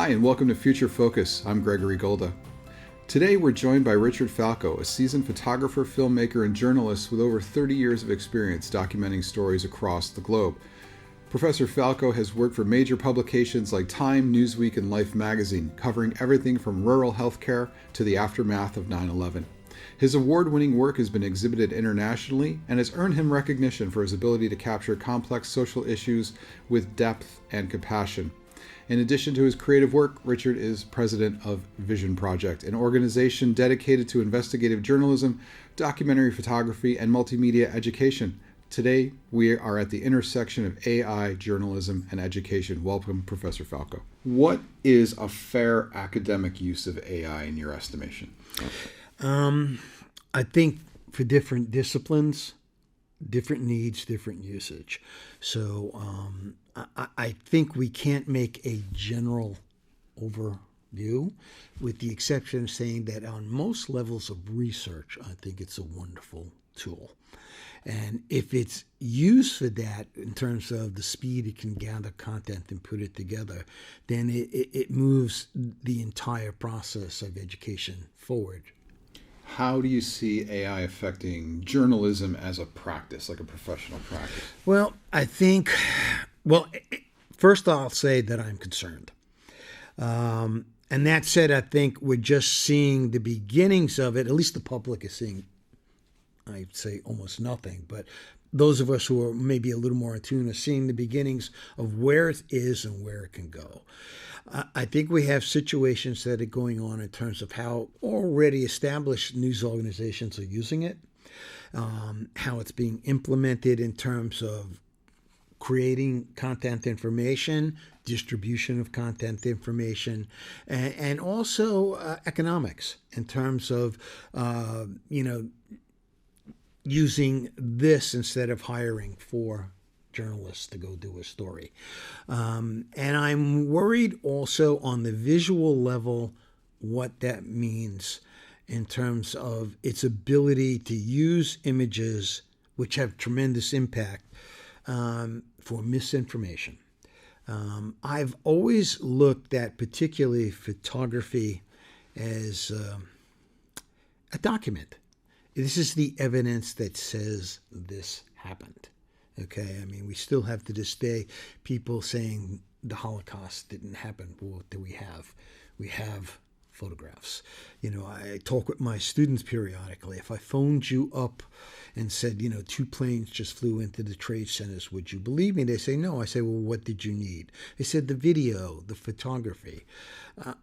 Hi, and welcome to Future Focus. I'm Gregory Golda. Today, we're joined by Richard Falco, a seasoned photographer, filmmaker, and journalist with over 30 years of experience documenting stories across the globe. Professor Falco has worked for major publications like Time, Newsweek, and Life magazine, covering everything from rural healthcare to the aftermath of 9/11. His award-winning work has been exhibited internationally and has earned him recognition for his ability to capture complex social issues with depth and compassion. In addition to his creative work, Richard is president of Vision Project, an organization dedicated to investigative journalism, documentary photography, and multimedia education. Today, we are at the intersection of AI, journalism, and education. Welcome, Professor Falco. What is a fair academic use of AI in your estimation? I think for different disciplines, different needs, different usage. So I think we can't make a general overview, with the exception of saying that on most levels of research, I think it's a wonderful tool. And if it's used for that in terms of the speed it can gather content and put it together, then it moves the entire process of education forward. How do you see AI affecting journalism as a practice, like a professional practice? Well, first I'll say that I'm concerned. And that said, I think we're just seeing the beginnings of it. At least the public is seeing, I'd say, almost nothing. But those of us who are maybe a little more in tune are seeing the beginnings of where it is and where it can go. I think we have situations that are going on in terms of how already established news organizations are using it, how it's being implemented in terms of creating content information, distribution of content information, and also economics in terms of, using this instead of hiring for journalists to go do a story. And I'm worried also on the visual level what that means in terms of its ability to use images which have tremendous impact for misinformation. I've always looked at particularly photography as a document. This is the evidence that says this happened. Okay, I mean, we still have to this day people saying the Holocaust didn't happen. Well, what do we have? We have photographs. I talk with my students periodically. If I phoned you up and said, 2 planes just flew into the trade centers, would you believe me? They say no. I say, well, what did you need? They said the video, the photography.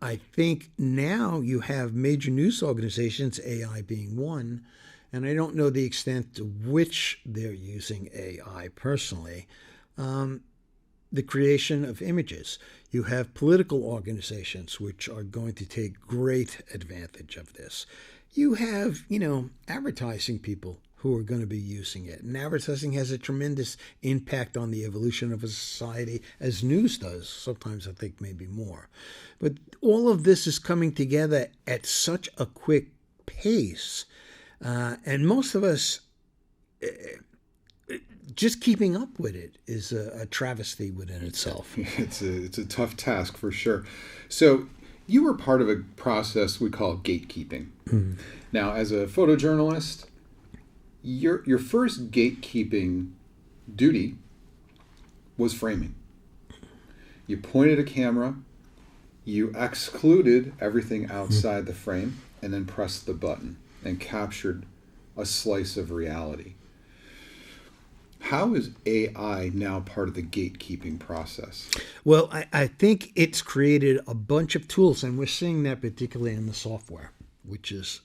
I think now you have major news organizations, AI being one, and I don't know the extent to which they're using AI personally, the creation of images. You have political organizations which are going to take great advantage of this. You have, advertising people who are going to be using it. And advertising has a tremendous impact on the evolution of a society, as news does. Sometimes I think maybe more. But all of this is coming together at such a quick pace. And most of us, just keeping up with it is a travesty within itself. It's a tough task for sure. So you were part of a process we call gatekeeping. Mm-hmm. Now, as a photojournalist, your first gatekeeping duty was framing. You pointed a camera, you excluded everything outside the frame, and then pressed the button and captured a slice of reality. How is AI now part of the gatekeeping process? Well, I think it's created a bunch of tools, and we're seeing that particularly in the software, which is,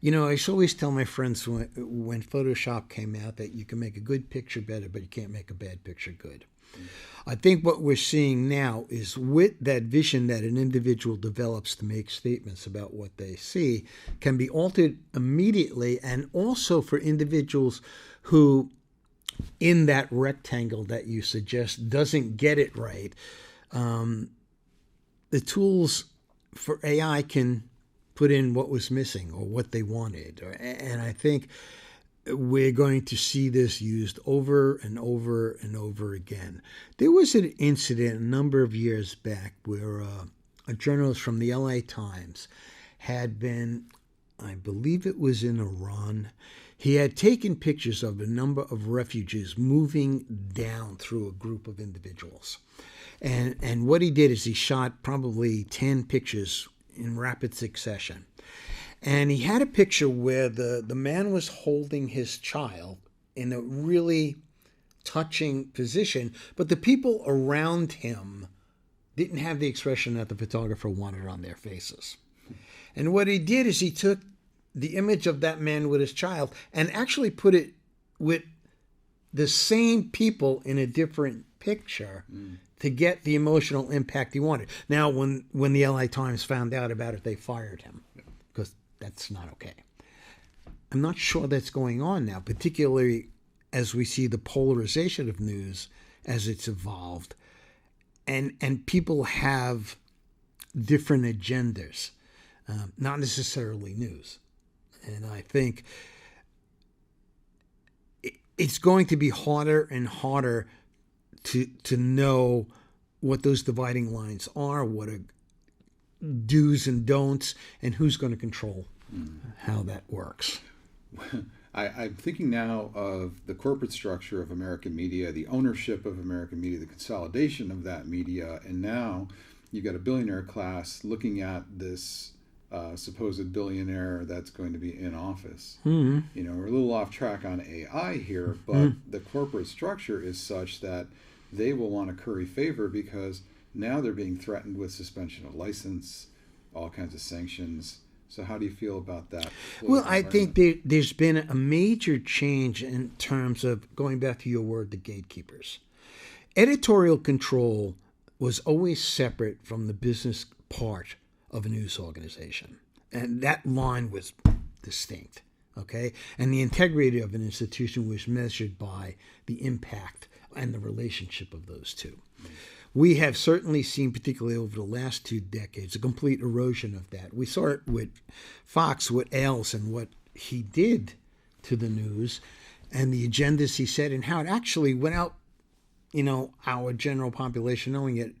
I always tell my friends when Photoshop came out that you can make a good picture better, but you can't make a bad picture good. I think what we're seeing now is with that vision that an individual develops to make statements about what they see can be altered immediately, and also for individuals who, in that rectangle that you suggest, doesn't get it right, the tools for AI can put in what was missing or what they wanted. And I think we're going to see this used over and over and over again. There was an incident a number of years back where a journalist from the LA Times had been, I believe it was in Iran, he had taken pictures of a number of refugees moving down through a group of individuals. And what he did is he shot probably 10 pictures in rapid succession. And he had a picture where the man was holding his child in a really touching position, but the people around him didn't have the expression that the photographer wanted on their faces. And what he did is he took the image of that man with his child and actually put it with the same people in a different picture to get the emotional impact he wanted. Now, when the LA Times found out about it, they fired him because that's not okay. I'm not sure that's going on now, particularly as we see the polarization of news as it's evolved. And people have different agendas, not necessarily news. And I think it's going to be harder and harder to know what those dividing lines are, what are do's and don'ts, and who's going to control how that works. I'm thinking now of the corporate structure of American media, the ownership of American media, the consolidation of that media, and now you've got a billionaire class looking at this supposed billionaire that's going to be in office. Mm-hmm. You know, we're a little off track on AI here, but the corporate structure is such that they will want to curry favor because now they're being threatened with suspension of license, all kinds of sanctions. So how do you feel about that? Well, I think there's been a major change in terms of, going back to your word, the gatekeepers. Editorial control was always separate from the business part of a news organization. And that line was distinct, okay? And the integrity of an institution was measured by the impact and the relationship of those two. We have certainly seen, particularly over the last 2 decades, a complete erosion of that. We saw it with Fox, with Ailes, and what he did to the news and the agendas he set and how it actually went out, our general population knowing it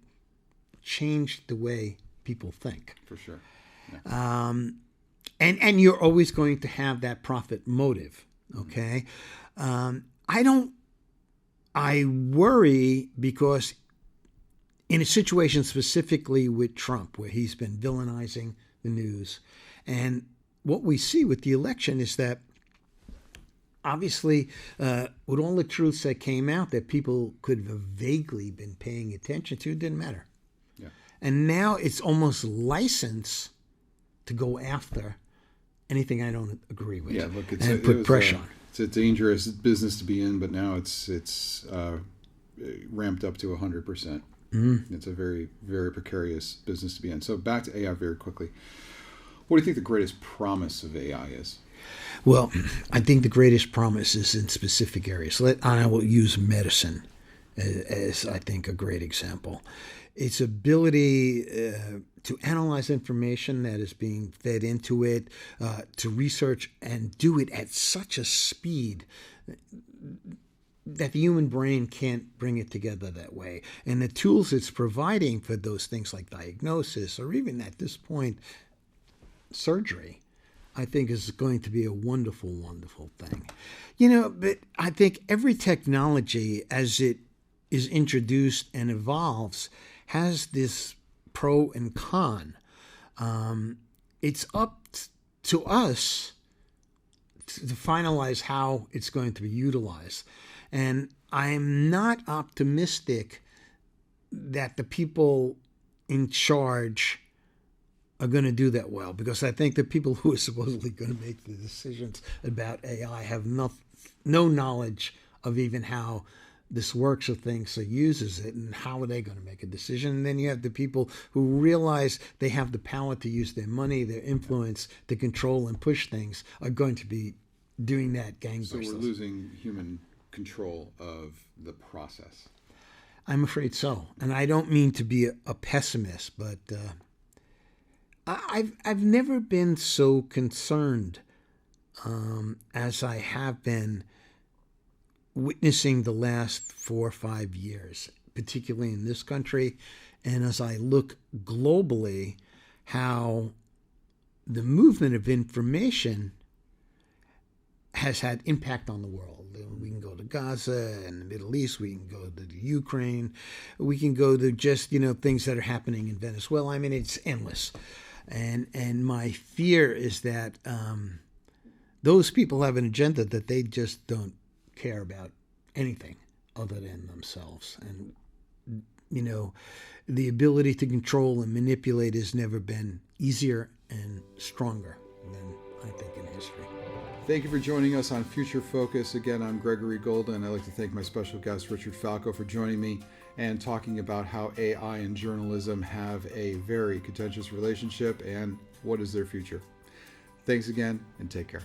changed the way people think. For sure. Yeah. And you're always going to have that profit motive, okay? I worry because in a situation specifically with Trump, where he's been villainizing the news, and what we see with the election is that obviously with all the truths that came out that people could have vaguely been paying attention to, it didn't matter. Yeah. And now it's almost license to go after anything I don't agree with. Yeah, look, and put pressure on. It's a dangerous business to be in, but now it's ramped up to 100%. It's a very, very precarious business to be in. So back to AI very quickly. What do you think the greatest promise of AI is? Well, I think the greatest promise is in specific areas. I will use medicine as I think a great example. Its ability to analyze information that is being fed into it, to research and do it at such a speed that the human brain can't bring it together that way. And the tools it's providing for those things like diagnosis or even at this point, surgery, I think is going to be a wonderful, wonderful thing. But I think every technology as it is introduced and evolves has this pro and con. It's up to us to finalize how it's going to be utilized. And I'm not optimistic that the people in charge are going to do that well, because I think the people who are supposedly going to make the decisions about AI have no knowledge of even how this works or thinks or uses it, and how are they going to make a decision. And then you have the people who realize they have the power to use their money, their influence to control and push things, are going to be doing that gangbusters. So we're losing human control of the process. I'm afraid so. And I don't mean to be a pessimist, but I've never been so concerned as I have been witnessing the last 4 or 5 years, particularly in this country, and as I look globally, how the movement of information has had impact on the world. We can go to Gaza and the Middle East. We can go to the Ukraine. We can go to just, things that are happening in Venezuela. I mean, it's endless. And my fear is that those people have an agenda that they just don't care about anything other than themselves. And, the ability to control and manipulate has never been easier and stronger than I think in history. Thank you for joining us on Future Focus. Again, I'm Gregory Golda, and I'd like to thank my special guest, Richard Falco, for joining me and talking about how AI and journalism have a very contentious relationship and what is their future. Thanks again, and take care.